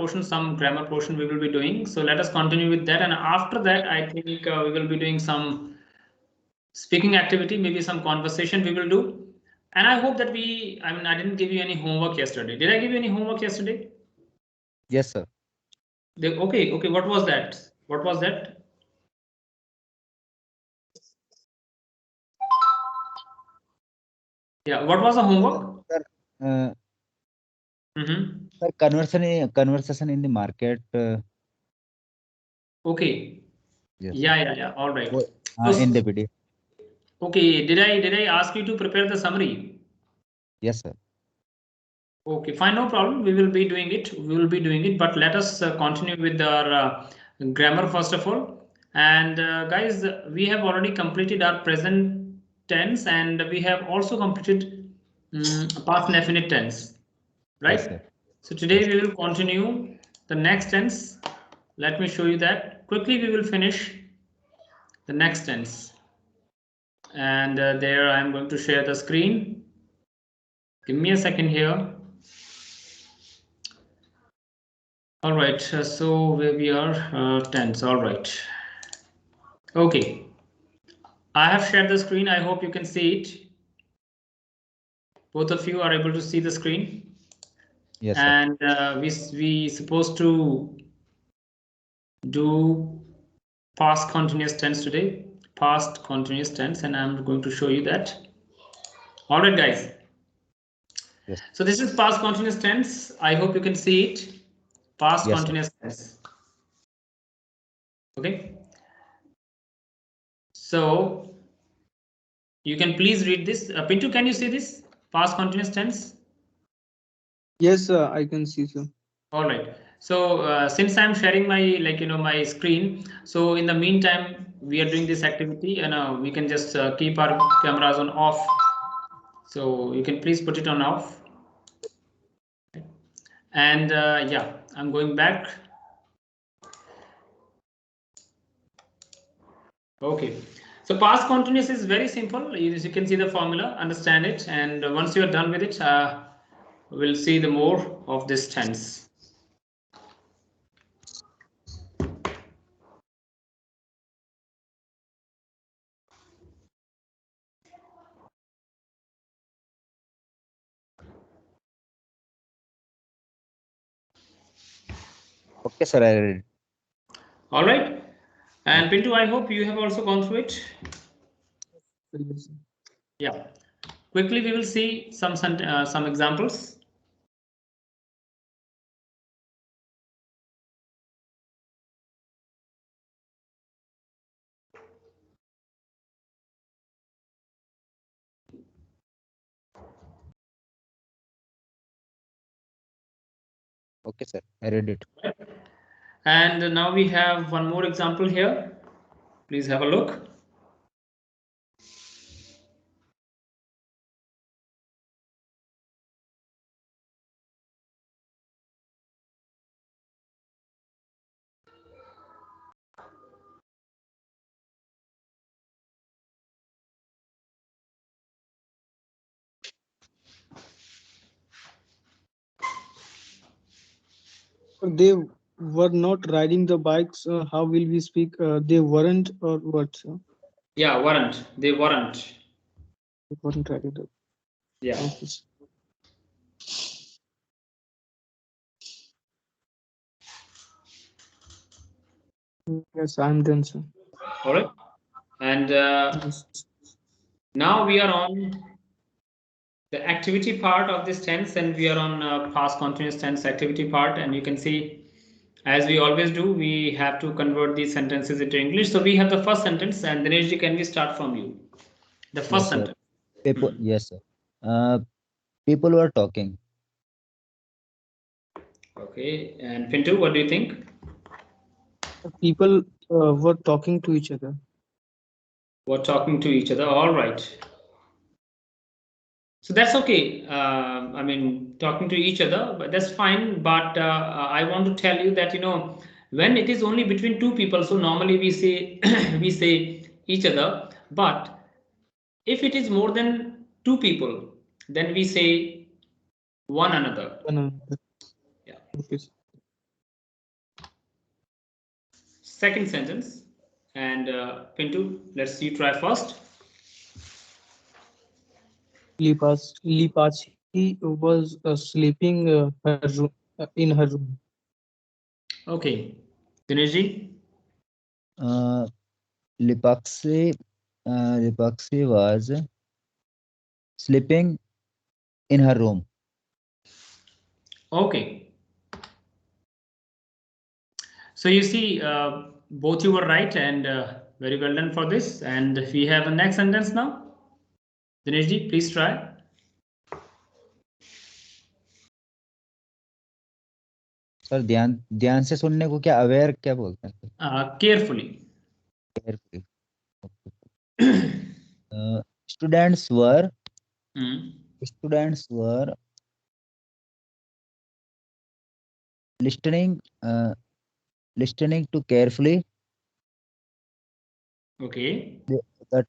portion, some grammar portion we will be doing. So let us continue with that. And after that, I think we will be doing some speaking activity, maybe some conversation we will do. And I hope that I didn't give you any homework yesterday. Did I give you any homework yesterday? Yes, sir. Okay. What was that? What was that? Yeah, what was the homework? Sir, Sir, conversation in the market. Okay. Yes. Yeah. All right. In DPD. Okay. Did I ask you to prepare the summary? Yes, sir. Okay, fine, no problem. We will be doing it. But let us continue with our grammar first of all. And guys, we have already completed our present tense, and we have also completed past indefinite tense, right? Yes, sir. So today we will continue the next tense. Let me show you that quickly. We will finish the next tense, and there I am going to share the screen. Give me a second here. All right, so where we are, tense. All right. Okay. I have shared the screen. I hope you can see it. Both of you are able to see the screen. Yes, sir. And we supposed to do past continuous tense today. Past continuous tense, and I'm going to show you that. All right, guys. Yes. So this is past continuous tense. I hope you can see it. Past continuous tense. Okay. So you can please read this. Pintu, can you see this? Past continuous tense. Yes, sir, I can see, sir. All right. So since I'm sharing my my screen, so in the meantime we are doing this activity, and we can just keep our cameras on off. So you can please put it on off. And yeah, I'm going back. Okay. So past continuous is very simple. You can see the formula, understand it, and once you are done with it, we'll see the more of this tense. Okay, sir. I read. All right. And Pintu, I hope you have also gone through it. Yes, sir. Yeah. Quickly, we will see some examples. Okay, sir. I read it. And now we have one more example here. Please have a look. They were not riding the bikes. How will we speak? They weren't, or what, sir? Yeah, weren't. They weren't. They weren't riding the. Yeah. Okay. Yes, I'm done, sir. All right. And Yes. now we are on the activity part of this tense, and we are on past continuous tense activity part. And you can see, as we always do, we have to convert these sentences into English. So we have the first sentence, and Dineshji, can we start from you? The first sentence. People. Yes, sir. People were talking. Okay. And Pintu, what do you think? People were talking to each other. Were talking to each other. All right. So that's okay. I mean, talking to each other, but that's fine. But I want to tell you that when it is only between two people, so normally we say we say each other. But if it is more than two people, then we say one another. One another. Yeah. Okay. second sentence. And Pintu, let's you try first. Lipachi was sleeping in her room. Okay, Dineshji. Lipakshi was sleeping in her room. Okay. So you see, both you were right, and very well done for this. And we have the next sentence now. Dineshji, please try. Sir ध्यान से सुनने को क्या aware क्या बोलते हैं? Carefully. Carefully. Students were listening to carefully. Okay. The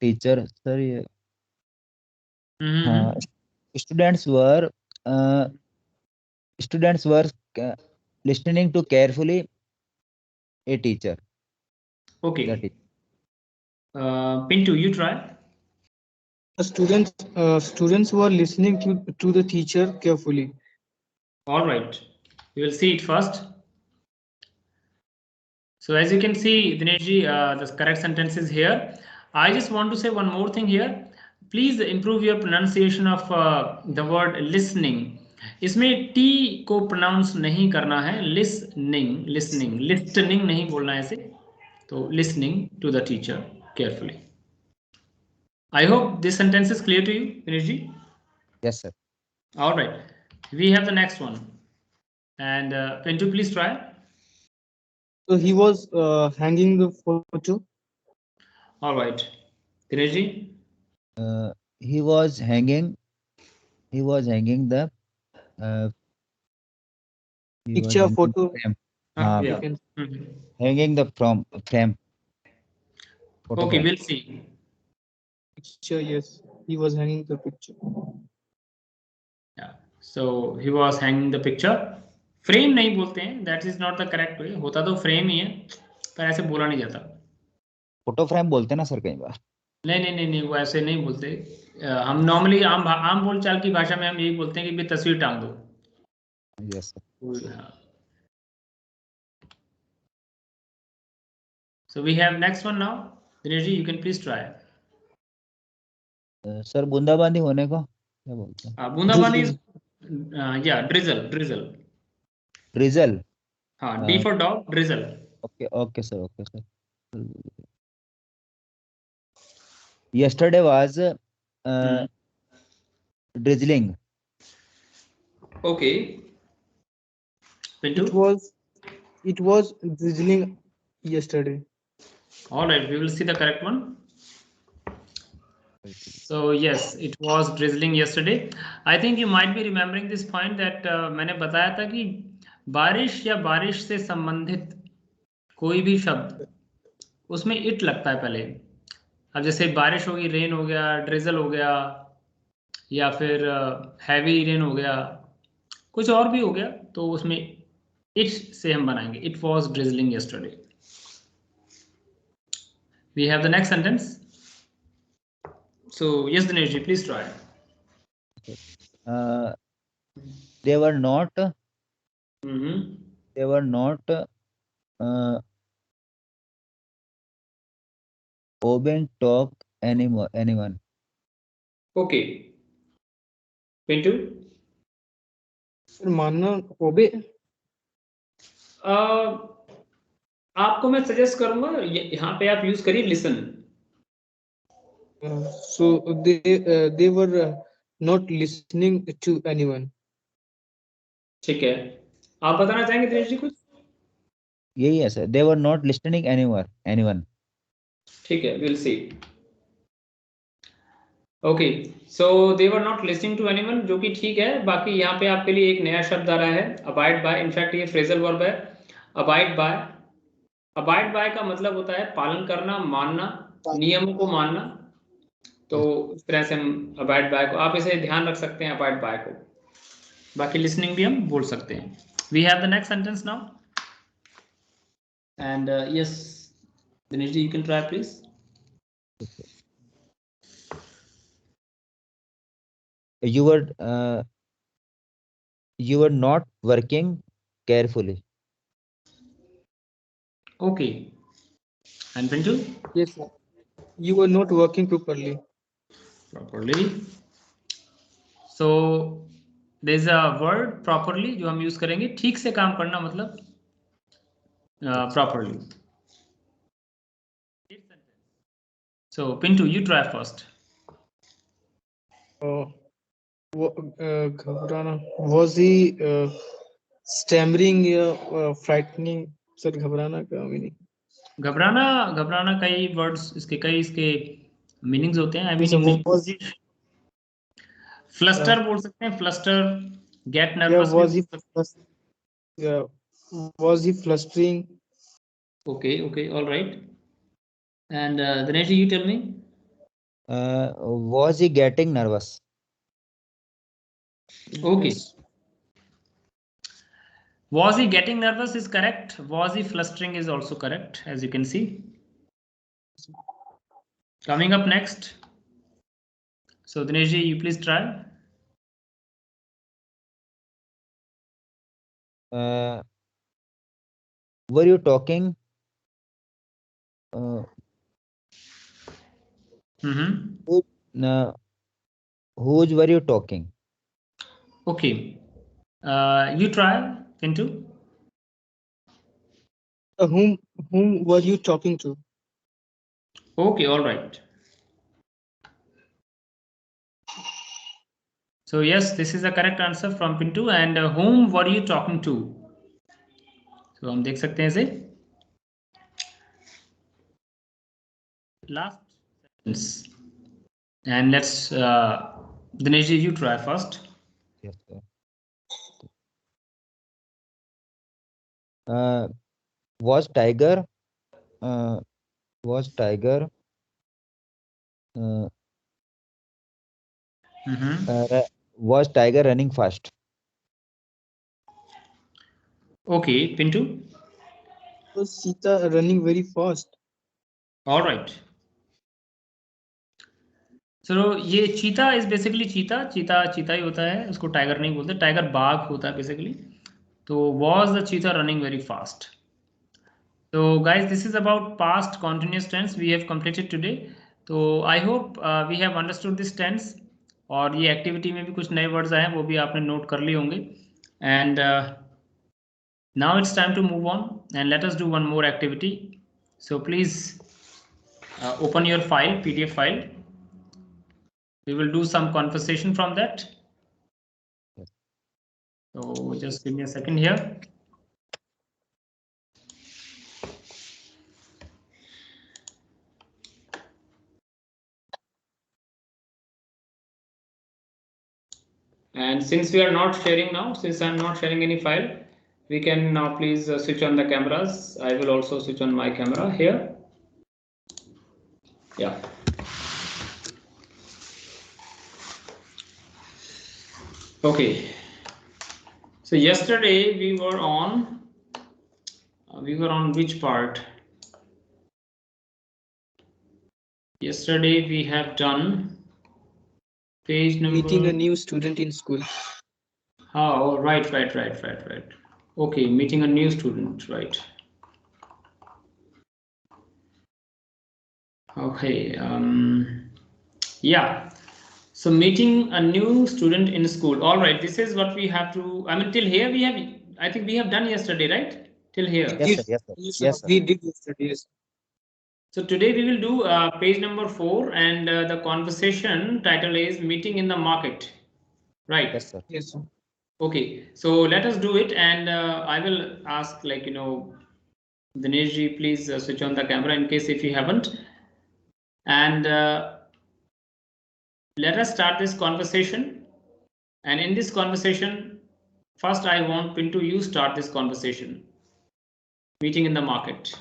teacher, sir. Students were listening to carefully a teacher. Okay. Pintu, you try. Students were listening to the teacher carefully. All right. We will see it first. So as you can see, Dineshji, the correct sentence is here. I just want to say one more thing here. Please improve your pronunciation of the word listening. इसमें T को pronounce नहीं करना है. Listening नहीं बोलना है इसे. तो listening to the teacher carefully. I hope this sentence is clear to you, Dineshji. Yes, sir. All right. We have the next one. And Pintu, please try. So he was hanging the photo. All right. Dineshji. He was hanging the Picture photo. Frame. Yeah. Hanging the frame. Okay, we'll see. Picture, yes, he was hanging the picture. Yeah, so he was hanging the picture. Frame नहीं बोलते हैं, that is not the correct way. होता तो frame ही है, पर ऐसे बोला नहीं जाता. फोटो फ्रेम बोलते हैं ना सर कई बार. नहीं वो ऐसे नहीं बोलते. हम नॉर्मली आम बोलचाल की भाषा में हम यही बोलते हैं कि भी तस्वीर टांग दो. Yes, sir. So we have next one now. Dineshji, you can please try. Sir बूंदाबांदी होने को क्या बोलते हैं? बूंदाबांदी is yeah, drizzle. हाँ, D for dog, drizzle. Okay, sir. Yesterday was drizzling. Okay. Pintu? It was drizzling yesterday. All right, we will see the correct one. So yes, it was drizzling yesterday. I think you might be remembering this point that मैंने बताया था कि बारिश या बारिश से संबंधित कोई भी शब्द उसमें इट लगता है पहले. अब जैसे बारिश होगी, रेन हो गया, ड्रिजल हो गया, या फिर हैवी रेन हो गया, कुछ और भी हो गया, तो उसमें इट से हम बनाएंगे. It was drizzling yesterday. We have the next sentence. So yes, Dineshji, please try. They were not obeying talk anyone. Okay. Pintu? मानना ओबे. आपको मैं सजेस्ट करूंगा यहाँ पे आप यूज करिए listen. So they were not listening to anyone. ठीक है, आप बताना चाहेंगे दिनेश जी कुछ? यही है sir. They were not listening anyone. ठीक है, we'll see. Okay, so they were not listening to anyone, जो कि ठीक है. बाकी यहाँ पे आपके लिए एक नया शब्द आ रहा है, abide by. इनफैक्ट ये फ्रेजल वर्ब है, abide by. abide by का मतलब होता है पालन करना, मानना, नियमों को मानना. तो इस तरह से हम abide by को, आप इसे ध्यान रख सकते हैं abide by को. बाकी listening भी हम बोल सकते हैं. We have the next sentence now. And yes, Dinesh, you can try, please. You were not working carefully. Okay. And Pintu? Yes, sir. You were not working properly. Properly. So there's a word properly जो हम use करेंगे, ठीक से काम करना मतलब properly. So Pintu, you try first. घबराना. Was he stammering, frightening? Sir, घबराना का meaning. घबराना कई वर्ड्स इसके कई इसके मीनिंग्स होते हैं. Yes, sir. Was he? Fluster बोल सकते हैं, फ्लस्टर, गेट Yeah, नर्वस भी was he? बोल सकते हैं. Yeah, was he flustering? Okay, all right. And Dinesh, you tell me. Was he getting nervous? Okay. Yes. Was he getting nervous is correct. Was he flustering is also correct, as you can see. Coming up next. So Dinesh, you please try. Were you talking? Whose were you talking? Okay. You try, Pintu. Whom were you talking to? Okay, all right. So yes, this is the correct answer from Pintu. And whom were you talking to? So हम देख सकते हैं इसे. Last sentence. And let's Dinesh, you try first. Yes, sir. Was Tiger uh, was Tiger was Tiger running fast? Okay, Pintu. Was Sita running very fast? All right. So ये चीता is basically चीता ही होता है, उसको tiger नहीं बोलते, tiger बाघ होता है basically. तो was the cheetah running very fast? So guys, this is about past continuous tense we have completed today. तो I hope we have understood this tense. और ये activity में भी कुछ नए words आए हैं, वो भी आपने note कर लिए होंगे. And now it's time to move on and let us do one more activity. So please open your file, PDF file. We will do some conversation from that. So just give me a second here. And since we are not sharing now, since I'm not sharing any file, we can now please switch on the cameras. I will also switch on my camera here. Yeah. Okay. So yesterday we were on which part? Yesterday we have done page number. Meeting a new student in school. Oh, right. Okay, meeting a new student, right. Okay, yeah. So meeting a new student in school. All right, this is what we have to, I mean, till here we have, I think we have done yesterday, right? Till here. Yes, sir. Yes, sir. Yes, sir. We did yesterday. Yes. So today we will do page number 4 and the conversation title is meeting in the market, right? Yes, sir. Yes, sir. Okay, so let us do it and I will ask Dinesh ji, please switch on the camera in case if you haven't. And let us start this conversation. And in this conversation, first I want Pintu, you start this conversation. Meeting in the market.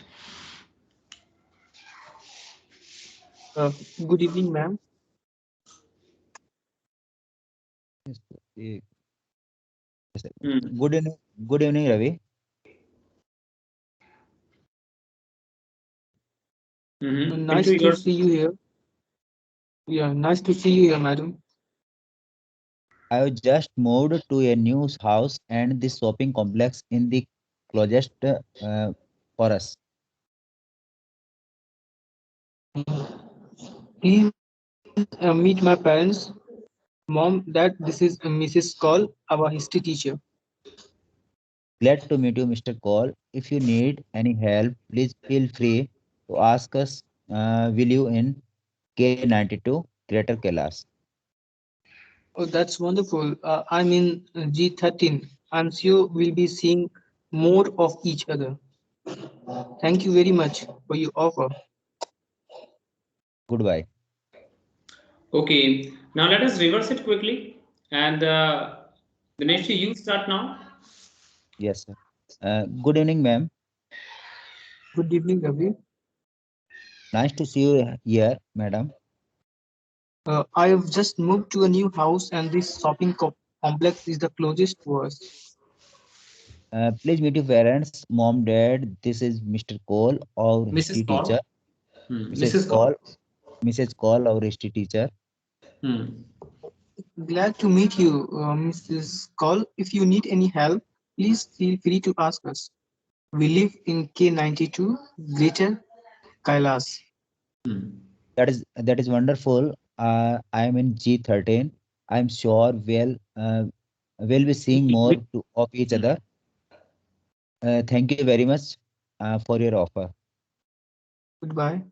Good evening, ma'am. Yes, sir. Yes, sir. Hmm. Good evening, Ravi. Nice Pintu, to see you here. Yeah, nice to see you here, madam. I have just moved to a new house and the shopping complex in the closest for us. Please meet my parents. Mom, Dad, this is Mrs. Call, our history teacher. Glad to meet you, Mr. Cole. If you need any help, please feel free to ask us. Will you in K92 Greater Kailash? Oh, that's wonderful. I'm in G13. I'm sure we'll be seeing more of each other. Thank you very much for your offer. Goodbye. Okay, now let us reverse it quickly. And Dinesh, you start now. Yes, sir. Good evening, ma'am. Good evening, Ravi. Nice to see you here, madam. I have just moved to a new house, and this complex is the closest to us. Please meet your parents, mom, dad. This is Mr. Cole, our history Mrs. teacher. Call. Mrs. Mrs. Call. Cole, Mrs. Cole, our history teacher. Hmm. Glad to meet you, Mrs. Call. If you need any help, please feel free to ask us. We live in K92, Greater Kailas. Hmm. That is wonderful. I am in G13. I'm sure we'll be seeing more of each Hmm. other. Thank you very much for your offer. Goodbye.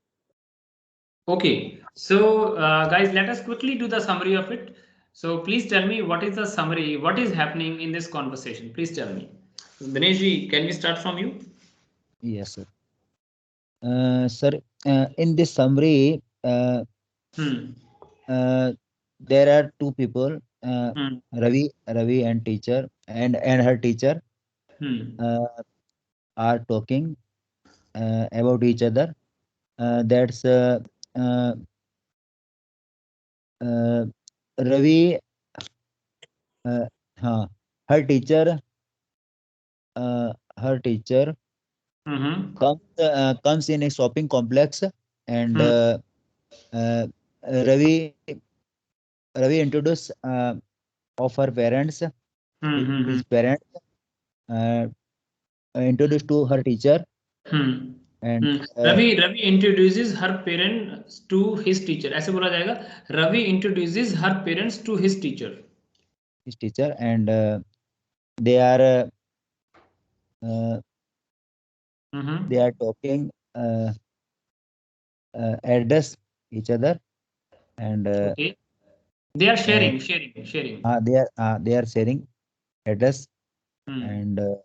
Okay, so guys, let us quickly do the summary of it. So please tell me what is the summary, what is happening in this conversation? Please tell me. Dinesh ji, can we start from you? Yes, sir. Sir, in this summary, Hmm. there are two people, Hmm. Ravi and teacher and her teacher Hmm. are talking about each other. That's uh, uh, Ravi, uh, huh, her teacher, her teacher Hmm. comes in a shopping complex, and Hmm. uh, Ravi introduced of her parents, Hmm. Hmm. his parents uh, introduced to her teacher, Hmm. and Hmm. Ravi introduces her parents to his teacher. ऐसे बोला जाएगा. Ravi introduces her parents to his teacher. his teacher, and they are uh, Mm-hmm. they are talking, address each other, and Okay. They are uh, sharing. they are sharing address, Hmm. and uh,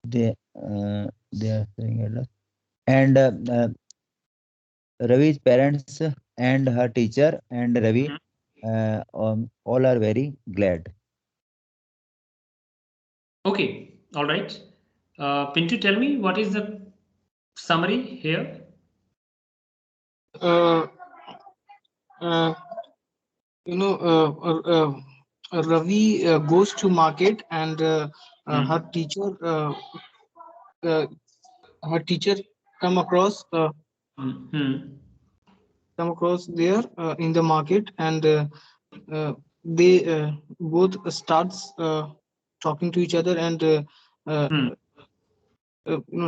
they are sharing address, and Ravi's parents and her teacher and Ravi all are very glad. Okay, all right. Pintu, tell me what is the summary here? Uh, uh, Ravi goes to market, and Hmm. uh, her teacher come across uh, Hmm. Hmm. come across there in the market, and they both starts talking to each other, and uh, Hmm.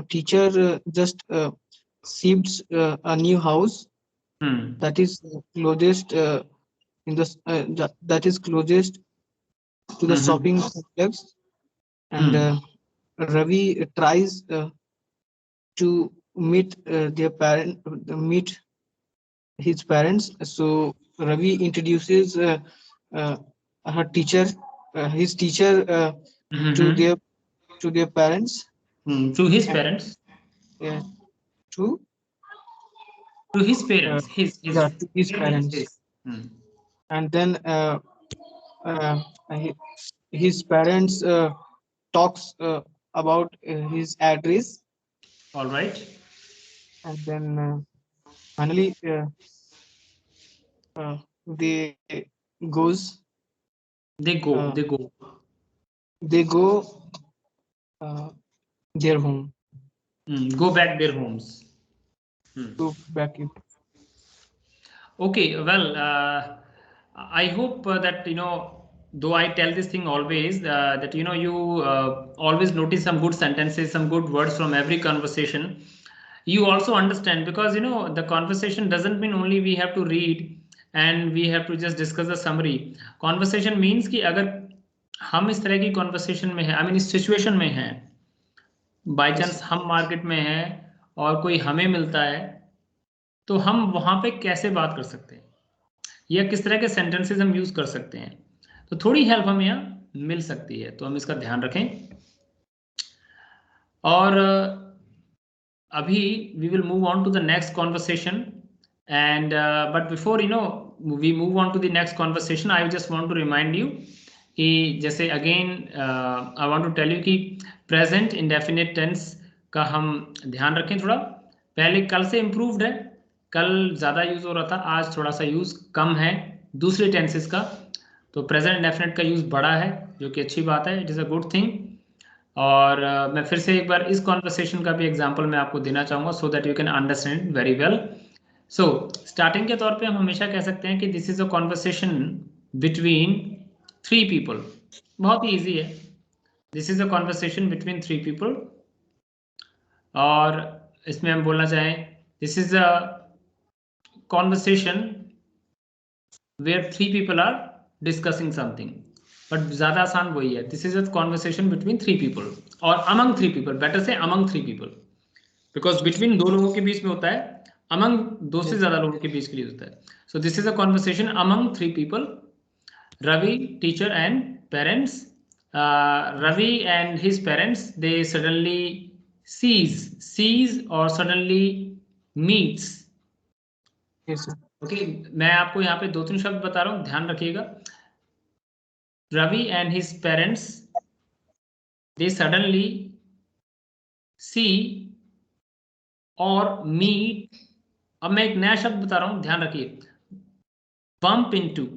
teacher just seeds a new house Hmm. that is closest that is closest to the Hmm. shopping complex, and Hmm. Ravi tries to meet his parents. So Ravi introduces uh, her teacher, his teacher, to Hmm. their parents. To his And parents. uh, to To his uh, parents. His yeah, to his parents. parents. Hmm. And then uh, he- his parents talks about his address, All right. and then finally they goes They go. uh, They go. they go uh, their home. Go back their homes. Go back in. Okay, well, I hope that though I tell this thing always that you always notice some good sentences, some good words from every conversation. You also understand, because the conversation doesn't mean only we have to read and we have to just discuss the summary. Conversation means कि अगर हम इस तरह की conversation में है, I mean इस situation में है, बाई चांस हम मार्केट में हैं और कोई हमें मिलता है, तो हम वहां पे कैसे बात कर सकते हैं या किस तरह के सेंटेंसेस हम यूज कर सकते हैं, तो थोड़ी हेल्प हमें यहाँ मिल सकती है, तो हम इसका ध्यान रखें. और अभी we will move on to the next conversation, and but before we move on to the next conversation, I just want to remind you कि जैसे again I want to tell you कि प्रेजेंट इंडेफिनिट टेंस का हम ध्यान रखें थोड़ा. पहले कल से इम्प्रूव्ड है, कल ज़्यादा यूज़ हो रहा था, आज थोड़ा सा यूज़ कम है दूसरे टेंसेस का. तो प्रेजेंट इंडेफिनिट का यूज़ बढ़ा है, जो कि अच्छी बात है, it is a good thing. और मैं फिर से एक बार इस कॉन्वर्सेशन का भी एग्जांपल मैं आपको देना चाहूँगा, so that you can understand very well. So starting के तौर पे हम हमेशा कह सकते हैं कि this is a conversation between 3 people. बहुत ही ईजी है. This is a conversation between 3 people, और इसमें हम बोलना चाहें this is a conversation where 3 people are discussing something. But ज्यादा आसान वही है, this is a conversation between 3 people और अमंग 3 पीपल. बेटर से अमंग 3 पीपल, बिकॉज बिटवीन 2 लोगों के बीच में होता है, अमंग 2 से ज्यादा लोगों के बीच के लिए होता है. So this is a conversation among 3 people. Ravi, teacher and parents. Ravi and his parents, they suddenly sees or suddenly meets. Yes, sir. Okay, मैं आपको यहाँ पे 2-3 शब्द बता रहा हूँ, ध्यान रखिएगा. Ravi and his parents, they suddenly see or meet. अब मैं एक नया शब्द बता रहा हूँ, ध्यान रखिए. Bump into.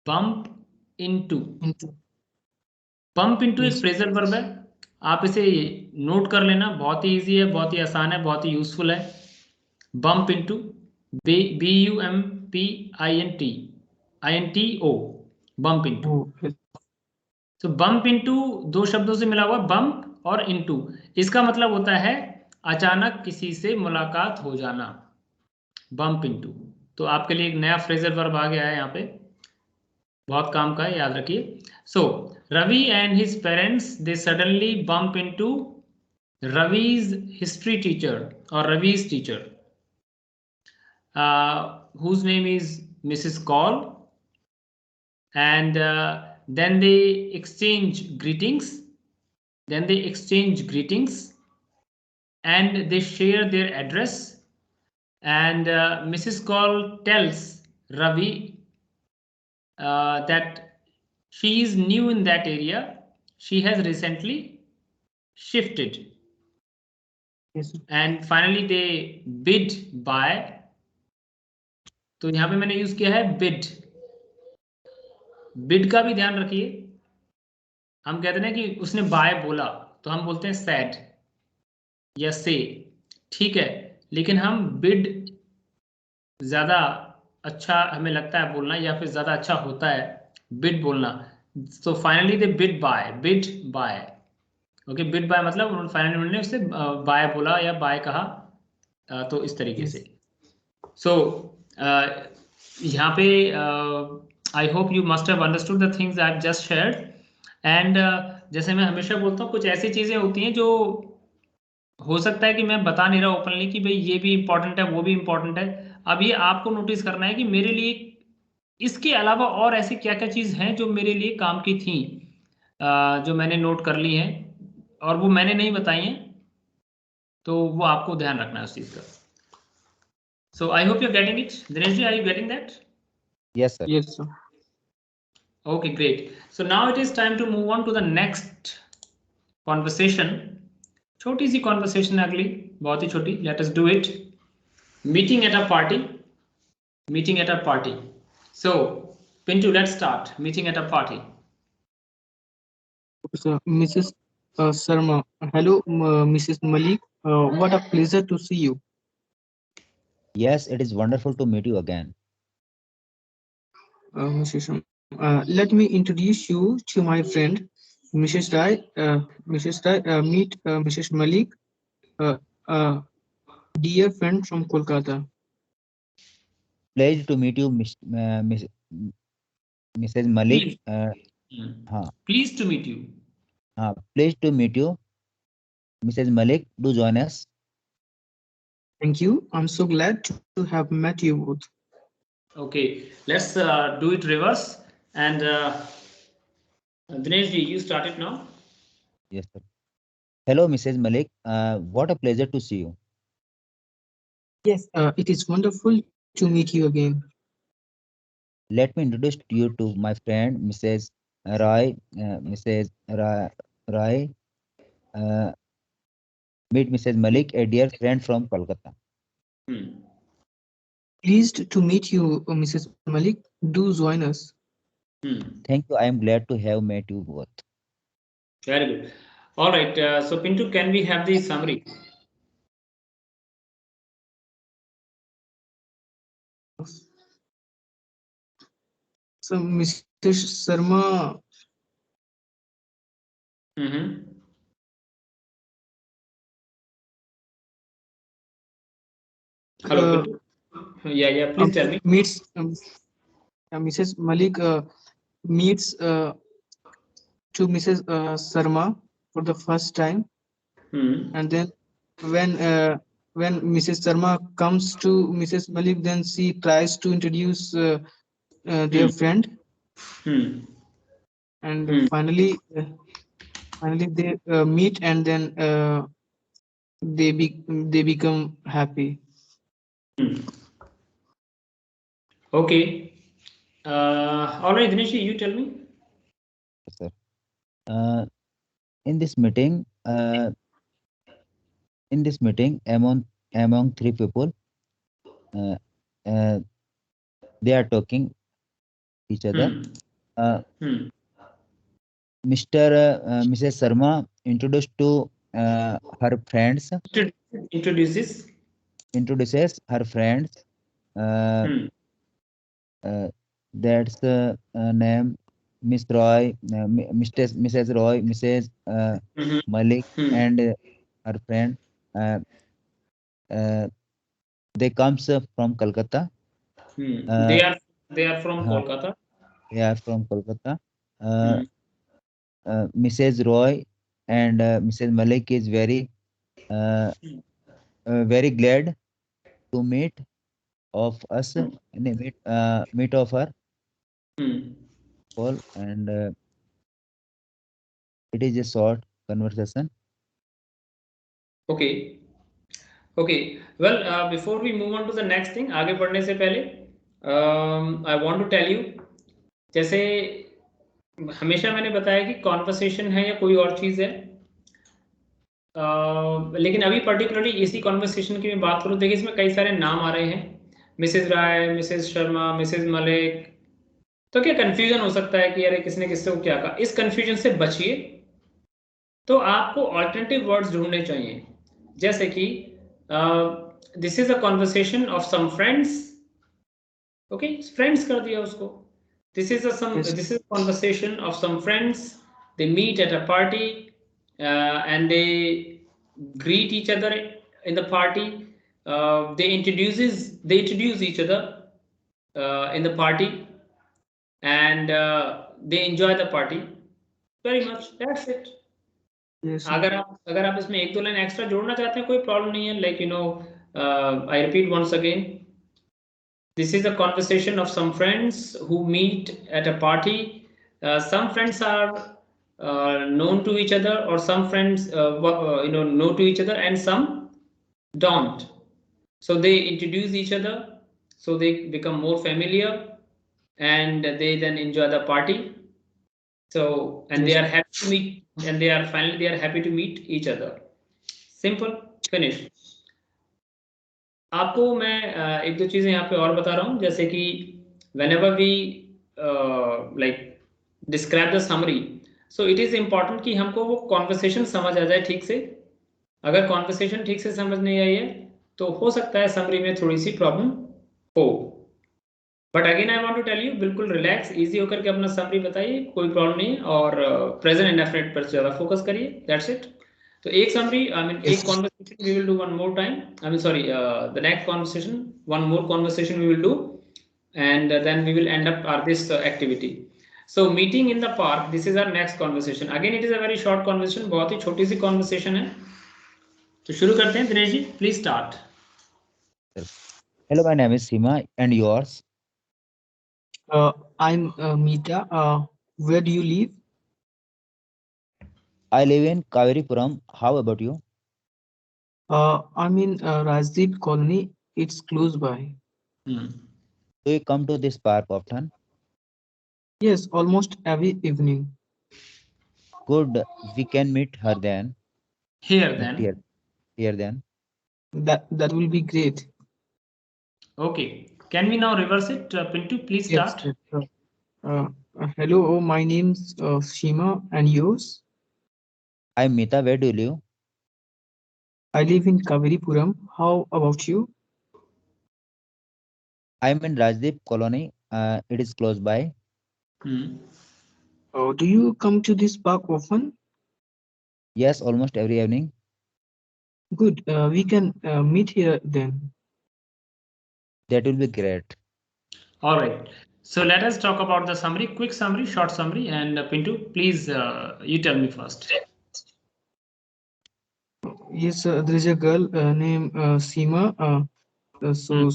बम्प इनटू एक फ्रेजल वर्ब है, आप इसे नोट कर लेना, बहुत ही इजी है, बहुत ही आसान है, बहुत ही यूजफुल है. Bump into, BUMPINTO, bump into. तो बम्प इनटू 2 शब्दों से मिला हुआ, बम्प और इनटू. इसका मतलब होता है अचानक किसी से मुलाकात हो जाना, बम्प इनटू. तो आपके लिए एक नया फ्रेजल वर्ब आ गया है यहाँ पे, बहुत काम का है, याद रखिए. सो Ravi and his parents, they suddenly bump into Ravi's history teacher or Ravi's teacher, whose name is Mrs. Kaul, and then they exchange greetings. And they share their address, and Mrs. Kaul tells Ravi that she is new in that area. She has recently shifted. Yes, sir. And finally they bid buy. तो यहाँ पे मैंने use किया है bid. bid का भी ध्यान रखिए. हम कहते हैं कि उसने बाय बोला, तो हम बोलते हैं said या say, ठीक है, लेकिन हम bid ज्यादा अच्छा हमें लगता है बोलना, या फिर ज्यादा अच्छा होता है bid बोलना. तो finally they bid buy. Okay, bid bye मतलब उन्होंने फाइनली उन्होंने उससे बाय बोला या बाय कहा, तो इस तरीके से. सो यहाँ पे आई hope you must have understood the things I have just shared. And जैसे मैं हमेशा बोलता हूँ, कुछ ऐसी चीजें होती हैं जो हो सकता है कि मैं बता नहीं रहा ओपनली कि भाई ये भी इंपॉर्टेंट है, वो भी इंपॉर्टेंट है. अब ये आपको नोटिस करना है कि मेरे लिए इसके अलावा और ऐसी क्या क्या चीज हैं जो मेरे लिए काम की थी, जो मैंने नोट कर ली हैं और वो मैंने नहीं बताई हैं, तो वो आपको ध्यान रखना है उस चीज का. So I hope you are getting it. Dinesh ji, are you getting that? Yes, sir. Yes, sir. Okay, great. So now it is time to move on to the next conversation. छोटी सी conversation है अगली, बहुत ही छोटी. Let us do it. Meeting at a party. So Pintu, let's start. Meeting at a party. Okay, sir. Mrs. Sharma. Hello, Mrs. Malik. What a pleasure to see you. Yes, it is wonderful to meet you again. Mrs. Let me introduce you to my friend, Mrs. Rai. Mrs. Rai, meet Mrs. Malik, uh, a dear friend from Kolkata. Pleased to meet you, Mrs. Malik. Please. हाँ, Pleased to meet you. pleased to meet you, Mrs. Malik. Do join us. Thank you. I'm so glad to have met you both. Okay, let's do it reverse. And Dinesh ji, you start it now. Yes, sir. Hello, Mrs. Malik. What a pleasure to see you. Yes, it is wonderful to meet you again. Let me introduce you to my friend, Mrs. Rai. Mrs. Rai. Uh, Meet Mrs. Malik, a dear friend from Kolkata. Hmm. Pleased to meet you, Mrs. Malik. Do join us. Thank you. I am glad to have met you both. Very good. All right. So Pintu, can we have the summary? So, Mrs. Sharma, Mm-hmm. Hello, uh, Pintu. Yeah. Please tell me. meets Mrs. Malik meets to Mrs. Sharma for the first time, Hmm. and then when uh, when Mrs. Sharma comes to Mrs. Malik, then she tries to introduce their Hmm. friend, Hmm. and Hmm. finally they meet, and then they become happy. Hmm. Okay. All right, Dinesh, you tell me. Yes, sir. Uh, in this meeting, among three people, uh, uh, they are talking each other. Hmm. Uh, Hmm. Mrs. Sharma introduced to her friends, Introduce this. introduces her friends. Uh, Hmm. that's name Miss Roy, Mrs. Roy, Mrs. Mm-hmm. Malik, Hmm. and her friend. Uh, uh, they comes from Kolkata. Hmm. Uh, They are from uh, Kolkata. they are from Kolkata. Uh, Hmm. Mrs. Roy and Mrs. Malik is uh, very glad to meet of us, meet of her Hmm. all, and it is a short conversation. Okay. Okay. Well, before we move on to the next thing, आगे बढ़ने से पहले, I want to tell you, जैसे हमेशा मैंने बताया कि conversation है या कोई और चीज़ है, लेकिन अभी पर्टिकुलरली इसी कॉन्वर्सेशन की मैं बात करूँ, देखिए इसमें कई सारे नाम आ रहे हैं, मिसेज राय, मिसेज शर्मा, मिसेज मलिक, तो क्या कन्फ्यूजन हो सकता है कि यार किसने किससे को क्या कहा। इस कन्फ्यूजन से बचिए, तो आपको ऑल्टरनेटिव वर्ड्स ढूंढने चाहिए, जैसे कि this is a conversation of some friends. Okay, friends कर दिया उसको। Yes, this is conversation of some friends, they meet at a party and they greet each other in the party. They introduce each other in the party, and they enjoy the party very much. That's it. yes, अगर आप इसमें एक दो line extra जोड़ना चाहते हैं, कोई problem नहीं है, like I repeat once again, this is a conversation of some friends who meet at a party. Some friends are known to each other, or some friends know to each other, and some don't. So they introduce each other, so they become more familiar, and they then enjoy the party. So, and they yes, are happy to meet, and they are happy to meet each other. Simple, finish. आपको मैं एक दो चीज़ें यहाँ पे और बता रहा हूँ, जैसे कि whenever we like describe the summary, so it is important कि हमको वो conversation समझ आ जाए ठीक से, अगर कॉन्वर्सेशन ठीक से समझ नहीं आई है तो हो सकता है समरी में थोड़ी सी प्रॉब्लम हो, but again I want to tell you, बिल्कुल रिलैक्स इजी होकर के अपना समरी बताइए, कोई प्रॉब्लम नहीं है, और प्रेजेंट इंडेफिनिट पर ज्यादा फोकस करिए, दैट्स इट। तो एक समरी, आई मीन Yes. एक conversation we will do one more time, I mean sorry, the next conversation, one more conversation we will do, and then we will end up this activity. So meeting in the park, this is our next conversation. Again it is a very short conversation, बहुत ही छोटी सी conversation है। तो शुरू करते हैं, Dinesh ji please start. Hello, my name is Seema, and yours? I'm Meeta. Where do you live? I live in Kaveripuram. How about you? I'm in Rajdeep Colony. It's close by. Do you come to this park often? Yes, almost every evening. Good. We can meet her then. Here Meet then, here then. That will be great. okay, can we now reverse it? Pintu, please Yes. start. Hello, my name's Shima, and yours? I'm Meeta. Where do you live? I live in Kaveripuram. How about you? I'm in Rajdeep Colony. It is close by. Do you come to this park often? Yes, almost every evening. Good. We can meet here then. That will be great. All right, so let us talk about the summary, quick summary, short summary, and Pintu, please you tell me first. Yes, there is a girl named Seema. So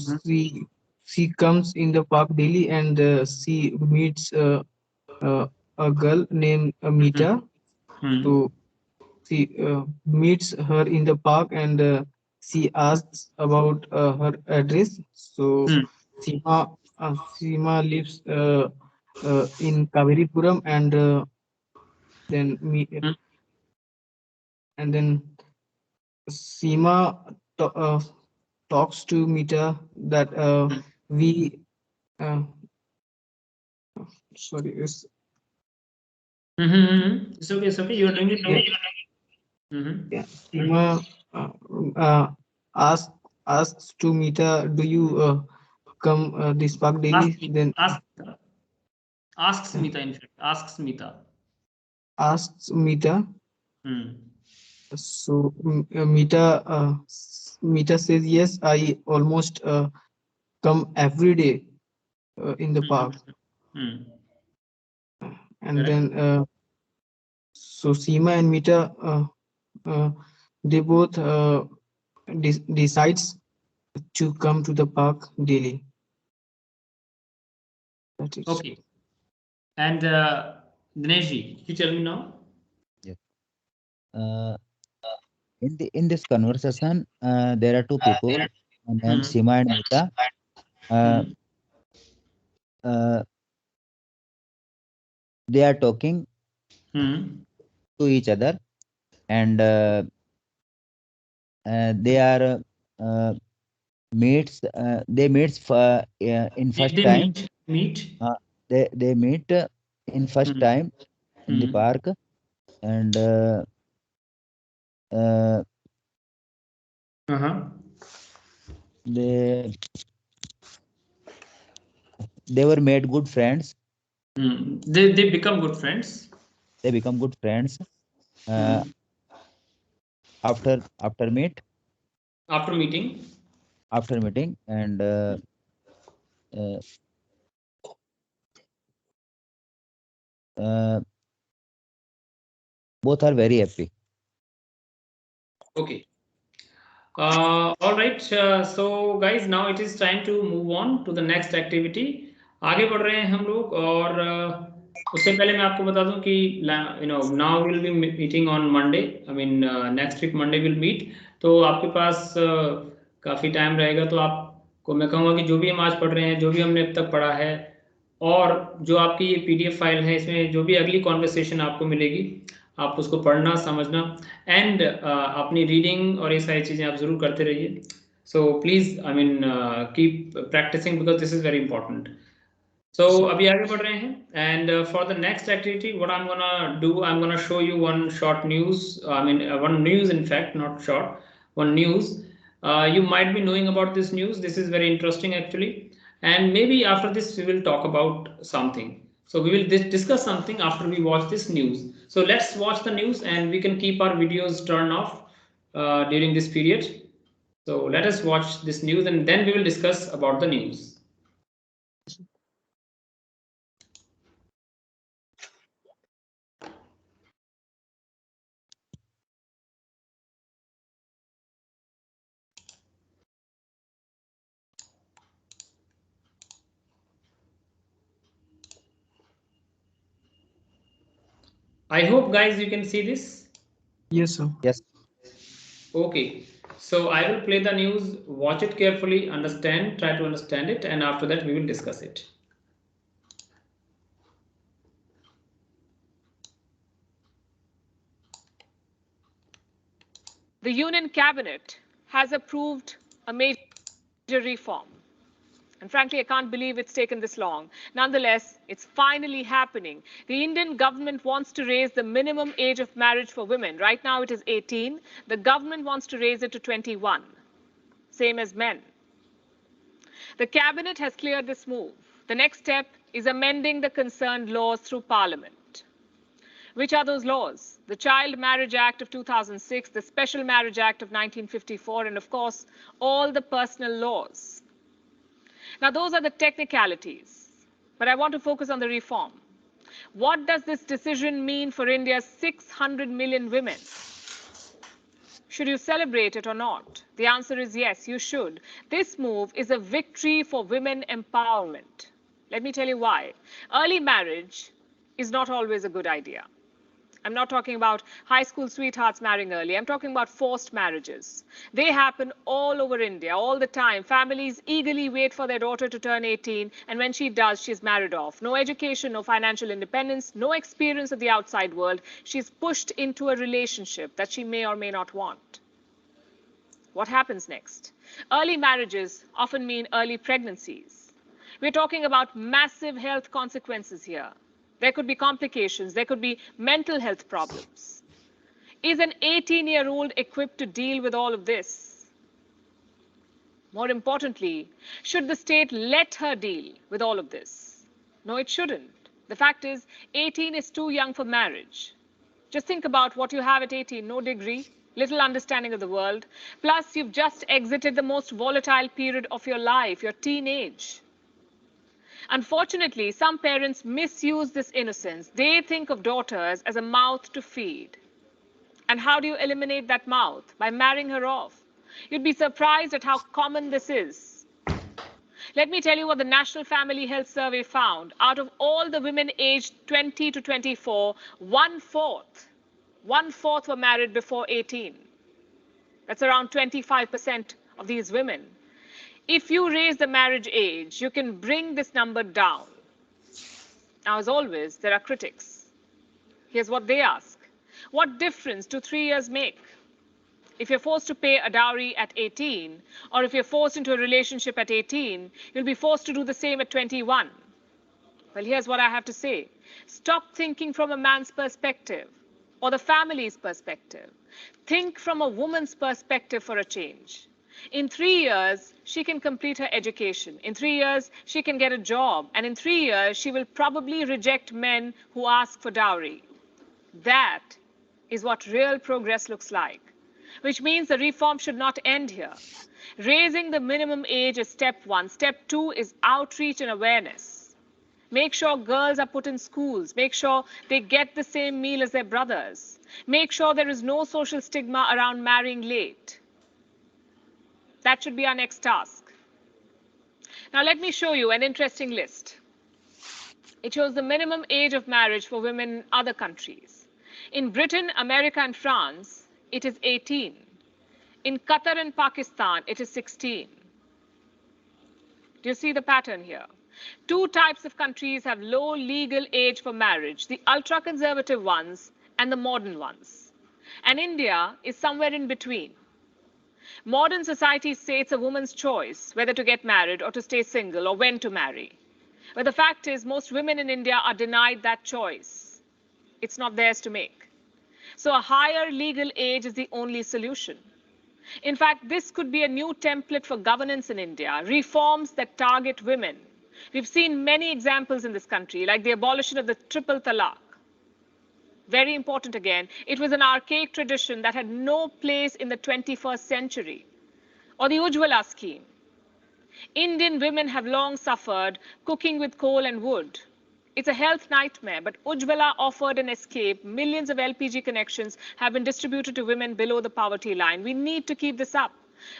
she comes in the park daily, and she meets a girl named Meeta. So she meets her in the park, and she asks about her address. So Seema lives in Kaveripuram, and then me and then Seema talks to Meeta that we sorry is It's okay, it's okay, you are doing it now. yeah, Seema asks to Meeta, do you come this park daily? Then Asks Smita, in fact, asks Smita. asks Meeta. So Meeta says, yes, I almost come every day in the park. And then so Seema and Meeta they both decides to come to the park daily. That is Okay. And Dinesh, you tell me now. Yes. In this conversation, there are two people named Seema and Meeta. They are talking to each other, and they are meets. They meets in first They time. meet. They meet in first time in the park, and they were made good friends. They become good friends. They become good friends after meet. After meeting. After meeting, and both are very happy. Okay. All right. So guys, now it is time to move on to the next activity. आगे बढ़ रहे हैं हम लोग, और उससे पहले मैं आपको बता दूं कि now we will be meeting on Monday. I mean next week Monday we'll meet. तो आपके पास काफी टाइम रहेगा, तो आपको मैं कहूँगा कि जो भी हम आज पढ़ रहे हैं, जो भी हमने अब तक पढ़ा है, और जो आपकी ये PDF फाइल है, इसमें जो भी अगली कॉन्वर्सेशन आपको मिलेगी, आप उसको पढ़ना, समझना, एंड अपनी रीडिंग और ये सारी चीज़ें आप ज़रूर करते रहिए। So please, I mean keep practicing, because this is very important. So अभी आगे बढ़ रहे हैं, and for the next activity, what I'm gonna do, I'm gonna show you one short news. I mean, one news, in fact, not short, one news. You might be knowing about this news. This is very interesting, actually. And maybe after this, we will talk about something. So we will discuss something after we watch this news. So let's watch the news, and we can keep our videos turned off during this period. So let us watch this news, and then we will discuss about the news. I hope, guys, you can see this. Yes, sir. Yes. Okay, so I will play the news, watch it carefully, understand, try to understand it, and after that we will discuss it. The Union Cabinet has approved a major reform. And frankly, I can't believe it's taken this long. Nonetheless, it's finally happening. The Indian government wants to raise the minimum age of marriage for women. Right now, it is 18. The government wants to raise it to 21, same as men. The cabinet has cleared this move. The next step is amending the concerned laws through Parliament. Which are those laws? The Child Marriage Act of 2006, the Special Marriage Act of 1954, and of course, all the personal laws. Now, those are the technicalities, but I want to focus on the reform. What does this decision mean for India's 600 million women? Should you celebrate it or not? The answer is yes, you should. This move is a victory for women empowerment. Let me tell you why. Early marriage is not always a good idea. I'm not talking about high school sweethearts marrying early. I'm talking about forced marriages. They happen all over India, all the time. Families eagerly wait for their daughter to turn 18, and when she does, she's married off. No education, no financial independence, no experience of the outside world. She's pushed into a relationship that she may or may not want. What happens next? Early marriages often mean early pregnancies. We're talking about massive health consequences here. There could be complications. There could be mental health problems. Is an 18-year-old equipped to deal with all of this? More importantly, should the state let her deal with all of this? No, it shouldn't. The fact is, 18 is too young for marriage. Just think about what you have at 18. No degree, little understanding of the world. Plus, you've just exited the most volatile period of your life, your teenage. Unfortunately, some parents misuse this innocence. They think of daughters as a mouth to feed. And how do you eliminate that mouth? By marrying her off. You'd be surprised at how common this is. Let me tell you what the National Family Health Survey found. Out of all the women aged 20 to 24, one-fourth were married before 18. That's around 25% of these women. If you raise the marriage age, you can bring this number down. Now, as always, there are critics. Here's what they ask. What difference do 3 years make? If you're forced to pay a dowry at 18, or if you're forced into a relationship at 18, you'll be forced to do the same at 21. Well, here's what I have to say. Stop thinking from a man's perspective or the family's perspective. Think from a woman's perspective for a change. In 3 years, she can complete her education. In 3 years, she can get a job. And in 3 years, she will probably reject men who ask for dowry. That is what real progress looks like, which means the reform should not end here. Raising the minimum age is step one. Step two is outreach and awareness. Make sure girls are put in schools. Make sure they get the same meal as their brothers. Make sure there is no social stigma around marrying late. That should be our next task. Now, let me show you an interesting list. It shows the minimum age of marriage for women in other countries. In Britain, America, and France, it is 18. In Qatar and Pakistan, it is 16. Do you see the pattern here? Two types of countries have low legal age for marriage, the ultra-conservative ones and the modern ones. And India is somewhere in between. Modern societies say it's a woman's choice whether to get married or to stay single or when to marry. But the fact is, most women in India are denied that choice. It's not theirs to make. So a higher legal age is the only solution. In fact, this could be a new template for governance in India, reforms that target women. We've seen many examples in this country, like the abolition of the triple talaq. Very important again, it was an archaic tradition that had no place in the 21st century. Or the Ujjwala scheme. Indian women have long suffered cooking with coal and wood. It's a health nightmare, but Ujjwala offered an escape. Millions of LPG connections have been distributed to women below the poverty line. We need to keep this up.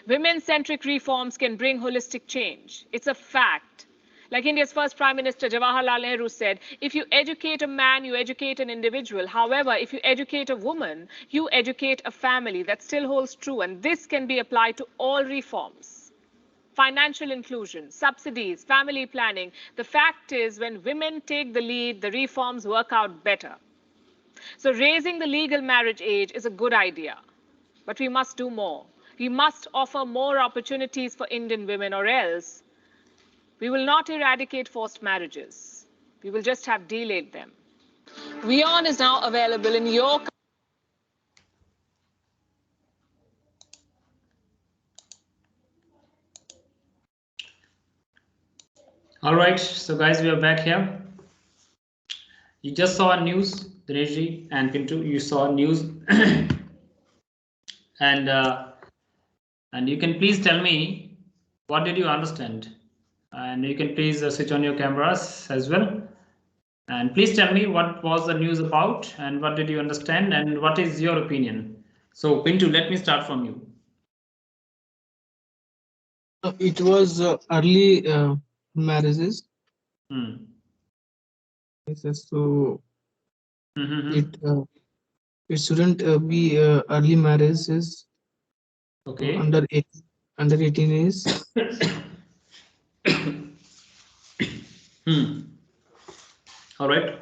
Women-centric reforms can bring holistic change. It's a fact. Like India's first Prime Minister Jawaharlal Nehru said, if you educate a man, you educate an individual. However, if you educate a woman, you educate a family. That still holds true, and this can be applied to all reforms. Financial inclusion, subsidies, family planning. The fact is, when women take the lead, the reforms work out better. So raising the legal marriage age is a good idea, but we must do more. We must offer more opportunities for Indian women, or else we will not eradicate forced marriages. We will just have delayed them. WION is now available in your All right, so guys, we are back here. You just saw news, Dineshji and Pintu. You saw news, and you can please tell me what did you understand, and you can please switch on your cameras as well, and please tell me what was the news about, and what did you understand, and what is your opinion. So Pintu, let me start from you. It was early marriages. Yes, sir. So it shouldn't be early marriages. Okay. Under 18 is. All right.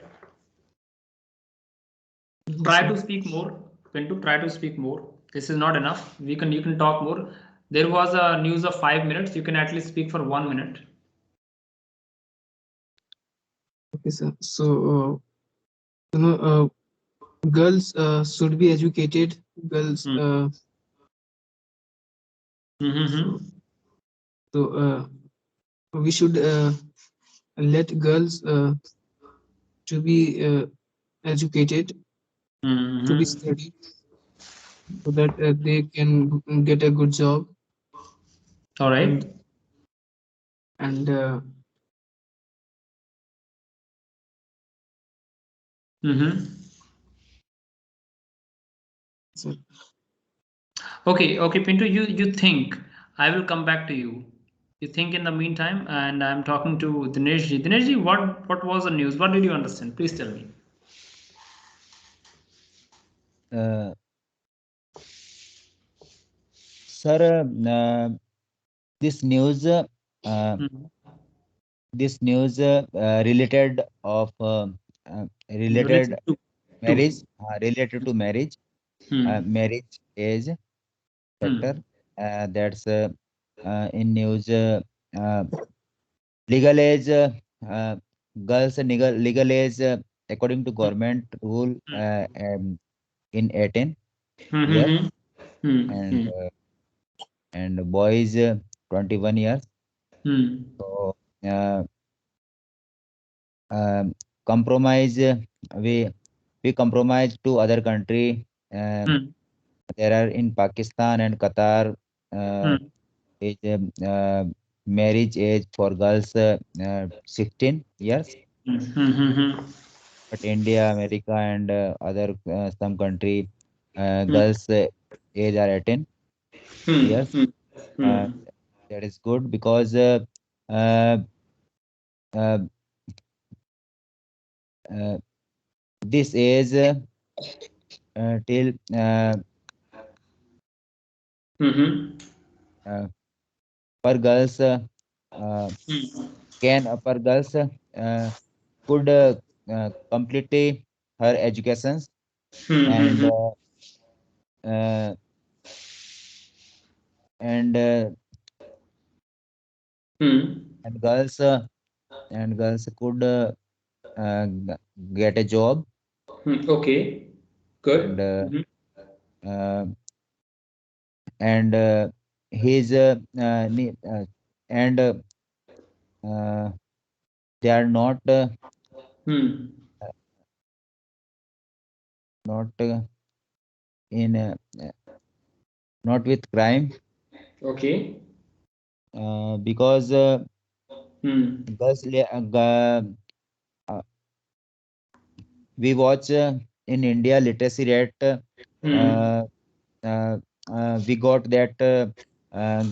Try to speak more. Pintu, try to speak more. This is not enough. You can talk more. There was a news of 5 minutes. You can at least speak for 1 minute. Okay, sir. So girls should be educated. Girls. So we should let girls to be educated, to be studied, so that they can get a good job. All right. And so, okay, Pintu, you think I will come back to you. You think in the meantime, and I'm talking to Dineshji. Dineshji, what was the news? What did you understand? Please tell me. Sir, this news related of related marriage related to marriage marriage age factor. That's in news legal age girls legal age according to government rule in 18 years and boys 21 years. So compromise we compromise to other country. There are in Pakistan and Qatar age marriage age for girls 16 years. But India, America, and other some country girls age are 18 years. That is good because uh, uh, this age till per girls can per girls could complete her educations and uh, and and girls girls could get a job, Okay. Good. and uh, and his and uh, they are Hmm. not in not with crime, Okay. because Hmm. girls we watch in India literacy rate, Hmm. uh, uh, we got that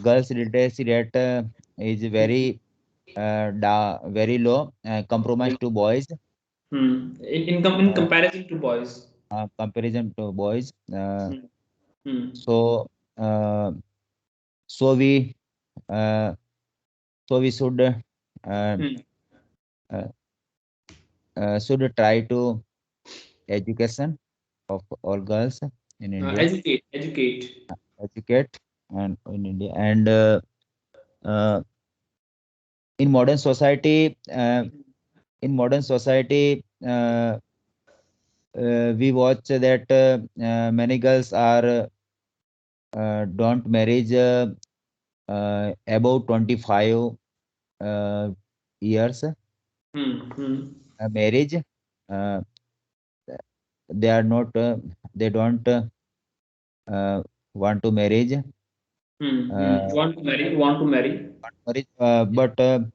girls literacy rate is very low, compromised to boys, In uh, comparison to boys. comparison to boys. Hmm. Hmm. So uh, so we uh, should uh, Hmm. uh, should try to education of all girls in India, Educate. educate and in India, and uh, in modern society, in modern society, we watch that many girls are don't marriage above 25 uh, years. Hmm. Marriage, uh, they are not they don't want to marriage, uh, Want to marry. but uh,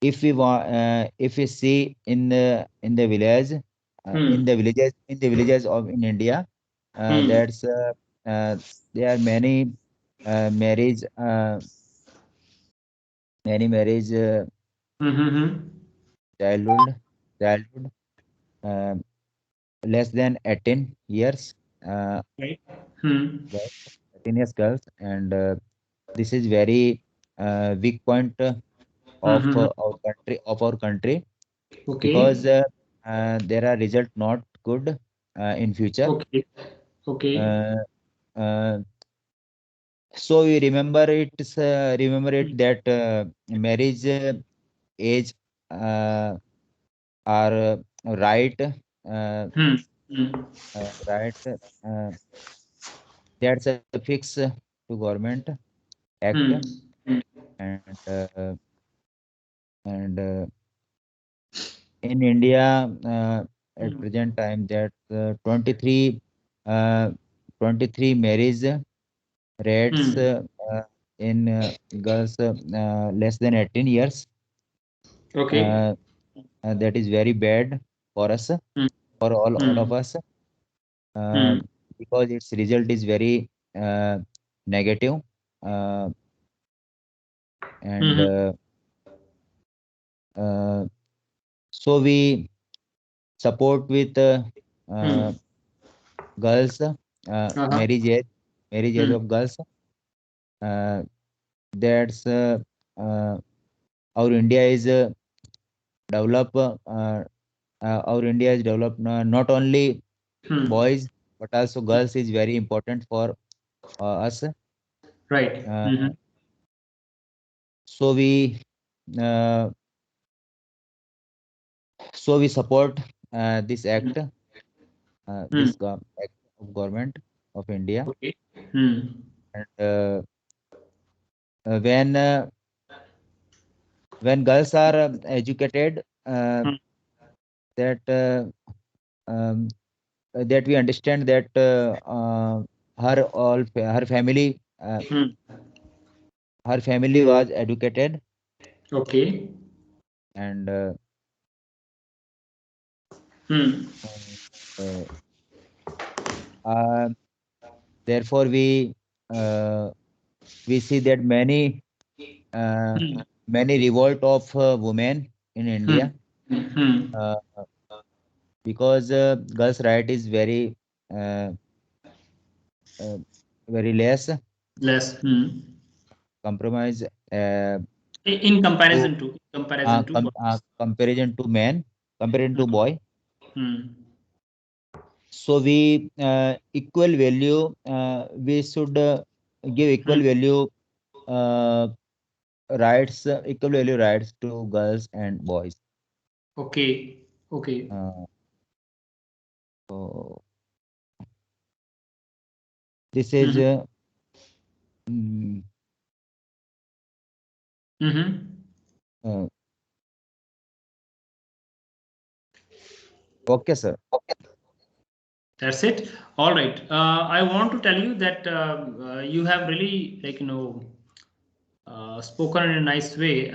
if we see in the village, Hmm. in the villages of in India, Hmm. that's uh, there are marriage many marriage Hmm. childhood childhood uh, less than 18 years, Right. Hmm. girls, 18 years girls, and this is very weak point Hmm. of our country, because Okay. there are result not good in future. Okay. Okay. Uh, uh, so we remember it that marriage age uh, are right, Hmm. Hmm. right, that's a fix to government act, Hmm. Hmm. and and in India at Hmm. present time that uh, 23 marriage rates Hmm. in girls less than 18 years. Okay. Uh, that is very bad for us, Hmm. for all Hmm. of us, uh, Hmm. because its result is very negative, uh, and Hmm. uh, so we support with Hmm. girls Uh-huh. marriage age Hmm. of girls. Uh, that's uh, our India is develop our India is developed, not only Hmm. boys but also girls is very important for us. Right. Uh, Hmm. so we uh, support this act, Hmm. act of government of India, Okay. Hmm. and uh, when uh, when girls are educated, Hmm. that um, that we understand that her family, Hmm. her family was educated, Okay. and Hmm. uh, uh, therefore uh, we see that uh, Hmm. many revolt of women in Hmm. India, Hmm. uh, because girls' right is uh, uh, very less Less. Hmm. compromise In to comparison to boys. comparison to men, comparison to Hmm. boy. Hmm. So we equal value. We should give Hmm. equal value uh, rights, equal value rights to girls and boys. Okay. Okay. So this is Mm-hmm. mm, Mm-hmm. uh, okay, sir. That's it. All right. I want to tell you that you have really, like, spoken in a nice way.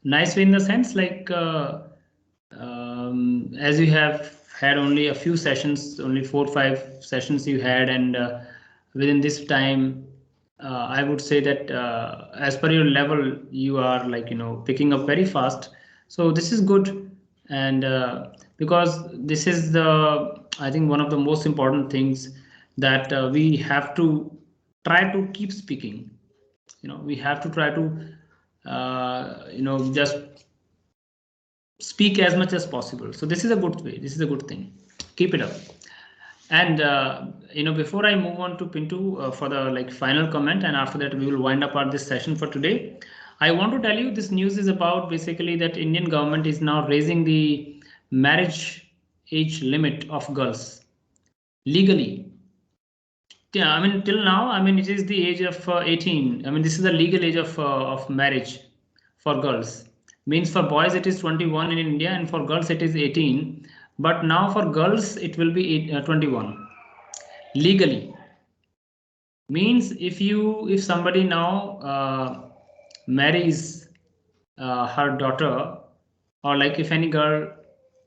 Nice way in the sense, like, as you have had only a few sessions, only 4 or 5 sessions you had, and within this time, I would say that as per your level, you are, like, picking up very fast. So this is good, and because this is the, I think, one of the most important things that we have to try to keep speaking. We have to try to just speak as much as possible. So this is a good way, this is a good thing. Keep it up. And before I move on to Pintu for the, like, final comment, and after that we will wind up our this session for today, I want to tell you this news is about basically that Indian government is now raising the marriage age limit of girls legally. Yeah, I mean, till now, I mean, it is the age of 18. I mean, this is the legal age of marriage for girls. Means for boys it is 21 in India, and for girls it is 18. But now for girls it will be 21 legally. Means if somebody now marries her daughter, or like if any girl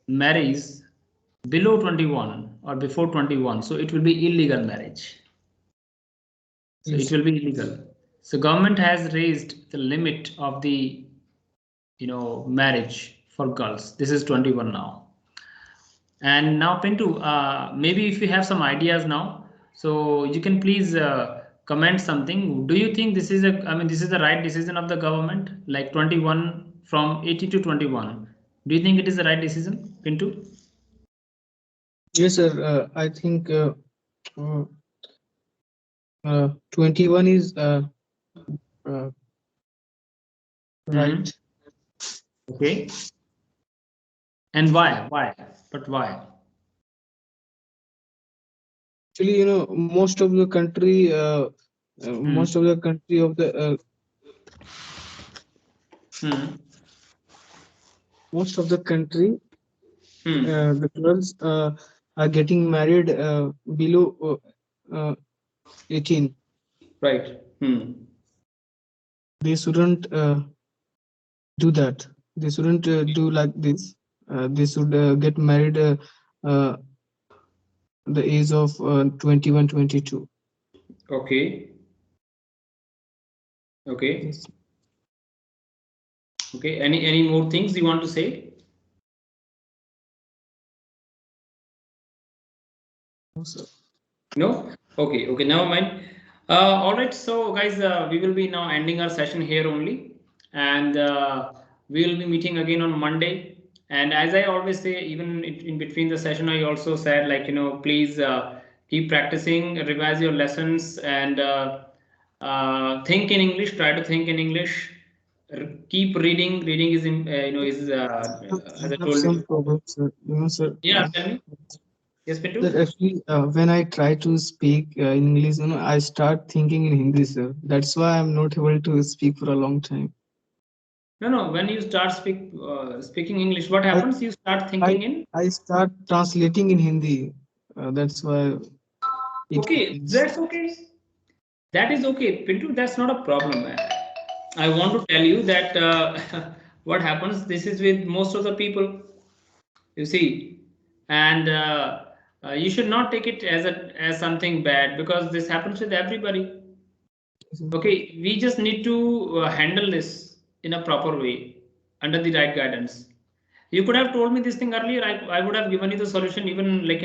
marries below 21 or before 21, so it will be illegal marriage. So it Yes. will be illegal. So government has raised the limit of the marriage for girls. This is 21 now. And now, Pintu, maybe if you have some ideas now, so you can please comment something. Do you think this is I mean, this is the right decision of the government, like 21 from 18 to 21? Do you think it is the right decision, Pintu? Yes, sir. I think uh, 21 is uh, Mm-hmm. right. Okay. And why? Why? But why? Actually, most of the country, Hmm. most of the country of the Hmm. most of the country, Hmm. the girls are getting married below 18. Right. Hmm. They shouldn't do that. They shouldn't do like this. They should get married uh, the age of 21, 22. Okay. Okay. Yes. Okay. Any more things you want to say? No, sir. No? Okay. Okay. Never mind. All right. So, guys, we will be now ending our session here only, and we will be meeting again on Monday. And as I always say, even in between the session, I also said, like, please keep practicing, revise your lessons, and think in English. Try to think in English. Keep reading. Reading is is I as I have told some you. problems, sir. Sir, Yeah. Tell me. Yes, Pintu. that actually, when I try to speak in English, I start thinking in Hindi, sir. That's why I'm not able to speak for a long time. No, no. When you start speaking English, what I happens? You start I thinking in. I start translating in Hindi. That's why it Okay, happens. that's okay. That is okay, Pintu. That's not a problem, man. I want to tell you that what happens. This is with most of the people. You see, and you should not take it as something bad, because this happens with everybody. Okay, we just need to handle this in a proper way under the right guidance. You could have told me this thing earlier. I would have given you the solution, even, like,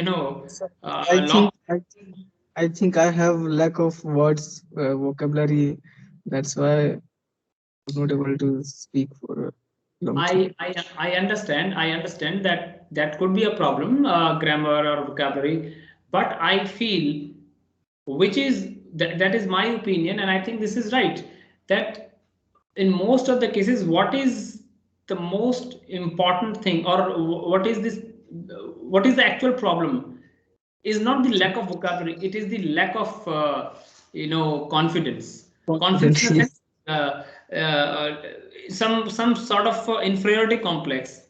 So long. I think I have lack of words vocabulary. That's why I'm not able to speak for a long time. I understand. I understand that that could be a problem, grammar or vocabulary. But I feel, which is that is my opinion, and I think this is right, that in most of the cases, what is the most important thing, or what is this? What is the actual problem? Is not the lack of vocabulary; it is the lack of confidence. Confidence in the sense, some sort of inferiority complex.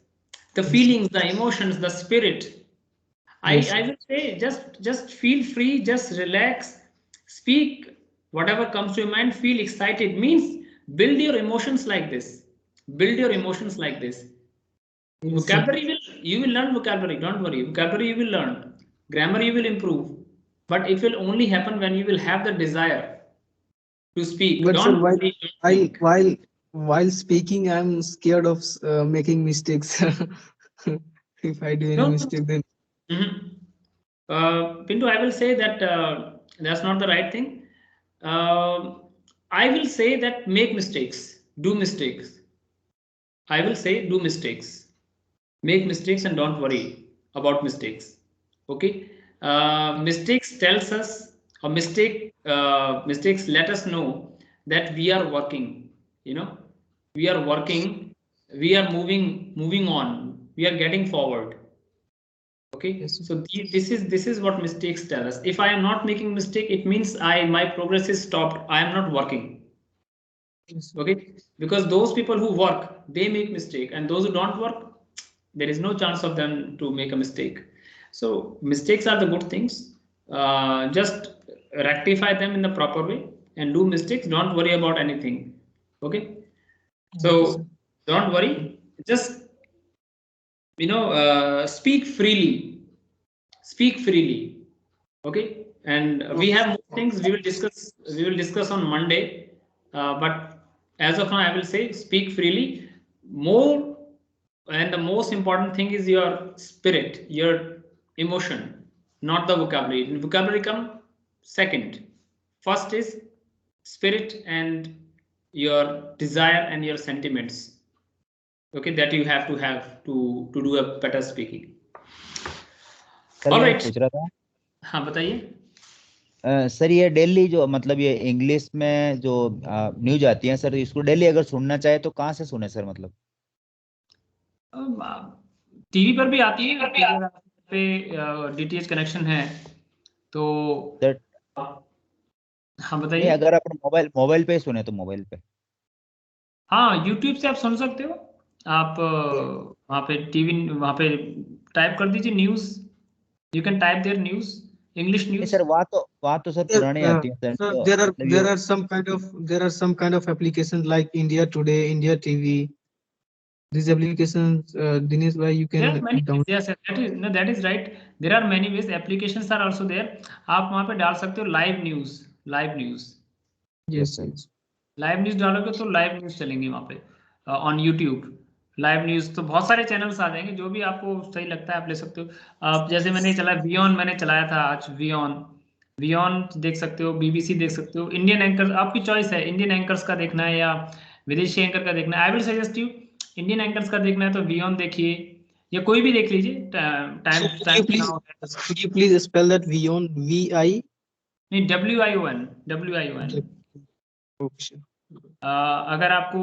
The feelings, the emotions, the spirit. I will say just feel free, just relax, speak whatever comes to your mind, feel excited. Means build your emotions like this. Build your emotions like this. Vocabulary you will learn vocabulary, don't worry. Vocabulary you will learn. Grammar you will improve. But it will only happen when you will have the desire to speak. But sir, Don't worry, while think. while while speaking, I'm scared of making mistakes. If I do any No. mistake, then Mhm. Pinto, I will say that that's not the right thing. I will say that make mistakes, do mistakes. I will say do mistakes, make mistakes, and don't worry about mistakes. Okay, mistakes tells us, or mistakes let us know that we are working. We are working, we are moving on, we are getting forward. Okay, yes, sir. so this is what mistakes tell us. If I am not making mistake, it means my progress is stopped. I am not working. Yes, sir. Okay, because those people who work, they make mistake, and those who don't work, there is no chance of them to make a mistake. So mistakes are the good things. Just rectify them in the proper way and do mistakes. Don't worry about anything. Okay, so Okay, sir. don't worry. Just speak freely. Speak freely. Okay, and we have more things we will discuss on Monday. But as of now, I will say speak freely more. And the most important thing is your spirit, your emotion, not the vocabulary. Vocabulary come second. First is spirit and your desire and your sentiments. Okay, that you have to do a better speaking. Sir All ये मैं right. पूछ रहा था, हाँ, बताइए। Sir ये daily जो मतलब ये इंग्लिश में जो न्यूज आती है सर, इसको डेली अगर सुनना चाहे तो कहाँ से सुने सर? मतलब टीवी पर भी आती है, पे डीटीएच कनेक्शन है तो सर हाँ, नहीं, बताइए। अगर अपन मोबाइल पे ही सुने तो मोबाइल पे। हाँ, यूट्यूब से आप सुन सकते हो। आप वहाँ पे टीवी, वहाँ पे टाइप कर दीजिए news. You can type there news, English नहीं न्यूज। सर, वहाँ तो सर पुरानी आती है सर, Sir, तो there are मतलब there ये are some kind of applications like India Today, India TV. These applications, Dinesh, why you There can are many ways, download. yes, that is right. There are many ways. Applications are also there. आप वहाँ पे डाल सकते हो live news. Live news Yes, sir. yes. Live news डालोगे तो live news चलेंगे वहाँ पे ऑन यूट्यूब। लाइव न्यूज तो बहुत सारे चैनल्स आ जाएंगे, जो भी आपको सही लगता है आप ले सकते हो। आप जैसे मैंने चलाया था आज वियॉन देख सकते हो, बीबीसी देख सकते हो। इंडियन एंकर आपकी चॉइस है, इंडियन एंकर्स का देखना है या विदेशी एंकर का देखना है। I will suggest you, Indian anchors का देखना है तो वियॉन देखिए, या कोई भी देख लीजिए। So time could you please spell that Vion, VI? नहीं, WION। Okay, sure. अगर आपको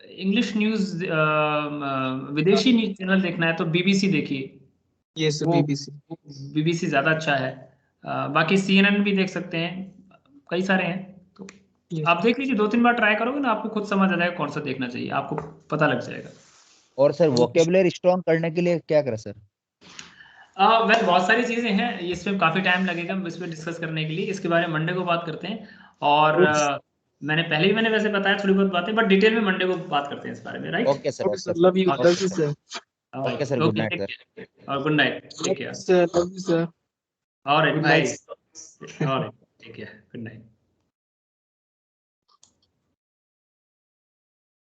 इंग्लिश न्यूज विदेशी न्यूज चैनल देखना है तो बीबीसी देखिए। Yes, sir, वो BBC. बीबीसी ज्यादा अच्छा है। बाकी CNN भी देख सकते हैं, कई सारे हैं। तो Yes. आप देख लीजिए, 2-3 बार ट्राई करोगे ना, आपको खुद समझ आ जाएगा कौन सा देखना चाहिए, आपको पता लग जाएगा। और सर वोकेबुलरी स्ट्रॉन्ग करने के लिए क्या करें सर? वैसे बहुत सारी चीजें हैं, इसमें काफी टाइम लगेगा इस पर डिस्कस करने के लिए। इसके बारे में मंडे को बात करते हैं। और मैंने वैसे बताया थोड़ी बहुत बातें, बट डिटेल में मंडे को बात करते हैं इस बारे में, right? Okay sir, Okay, sir. Love you. Love you, sir. Okay sir, good night sir. और good night, take care. Sir, love you, sir. Alright, Good bye. night. Alright, take care, good night.